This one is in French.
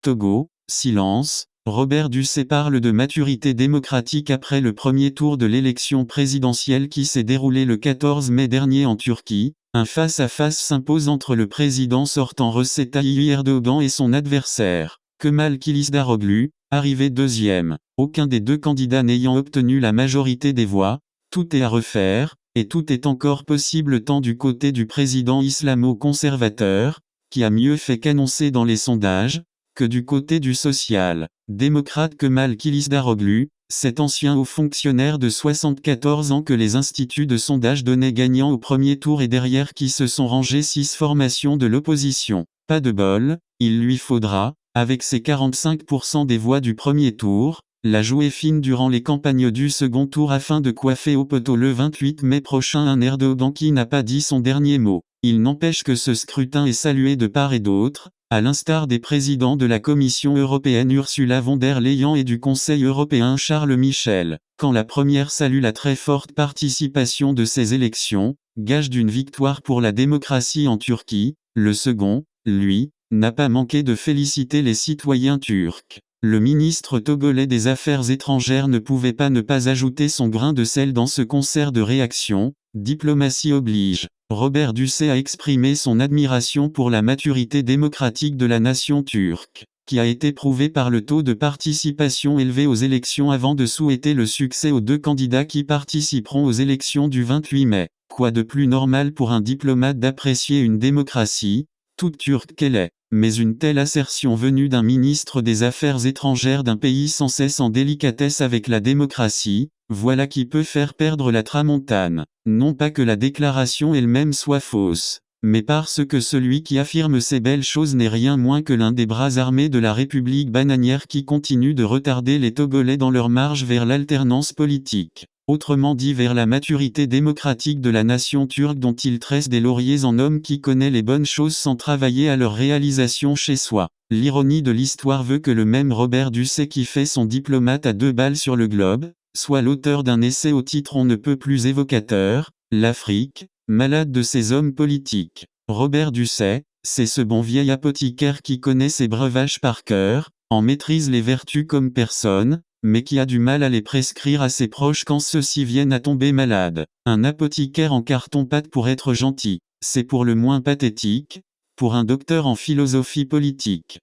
Togo, silence. Robert Dussey parle de maturité démocratique après le premier tour de l'élection présidentielle qui s'est déroulé le 14 mai dernier en Turquie. Un face-à-face s'impose entre le président sortant Recep Tayyip Erdogan et son adversaire, Kemal Kılıçdaroğlu, arrivé deuxième. Aucun des deux candidats n'ayant obtenu la majorité des voix. Tout est à refaire, et tout est encore possible tant du côté du président islamo-conservateur, qui a mieux fait qu'annoncer dans les sondages, que du côté du social-démocrate Kemal Kılıçdaroğlu, cet ancien haut fonctionnaire de 74 ans que les instituts de sondage donnaient gagnant au premier tour et derrière qui se sont rangées 6 formations de l'opposition. Pas de bol, il lui faudra, avec ses 45% des voix du premier tour, la jouer fine durant les campagnes du second tour afin de coiffer au poteau le 28 mai prochain un Erdogan qui n'a pas dit son dernier mot. Il n'empêche que ce scrutin est salué de part et d'autre, à l'instar des présidents de la Commission européenne Ursula von der Leyen et du Conseil européen Charles Michel. Quand la première salue la très forte participation de ces élections, gage d'une victoire pour la démocratie en Turquie, le second, lui, n'a pas manqué de féliciter les citoyens turcs. Le ministre togolais des Affaires étrangères ne pouvait pas ne pas ajouter son grain de sel dans ce concert de réactions, diplomatie oblige. Robert Dussey a exprimé son admiration pour la maturité démocratique de la nation turque, qui a été prouvée par le taux de participation élevé aux élections avant de souhaiter le succès aux deux candidats qui participeront aux élections du 28 mai. Quoi de plus normal pour un diplomate d'apprécier une démocratie, toute turque qu'elle est, mais une telle assertion venue d'un ministre des Affaires étrangères d'un pays sans cesse en délicatesse avec la démocratie, voilà qui peut faire perdre la tramontane. Non pas que la déclaration elle-même soit fausse, mais parce que celui qui affirme ces belles choses n'est rien moins que l'un des bras armés de la République bananière qui continue de retarder les Togolais dans leur marche vers l'alternance politique. Autrement dit vers la maturité démocratique de la nation turque dont il tresse des lauriers en homme qui connaît les bonnes choses sans travailler à leur réalisation chez soi. L'ironie de l'histoire veut que le même Robert Dussey qui fait son diplomate à 2 balles sur le globe, soit l'auteur d'un essai au titre on ne peut plus évocateur, l'Afrique, malade de ses hommes politiques. Robert Dussey, c'est ce bon vieil apothicaire qui connaît ses breuvages par cœur, en maîtrise les vertus comme personne, mais qui a du mal à les prescrire à ses proches quand ceux-ci viennent à tomber malades. Un apothicaire en carton-pâte pour être gentil, c'est pour le moins pathétique, pour un docteur en philosophie politique.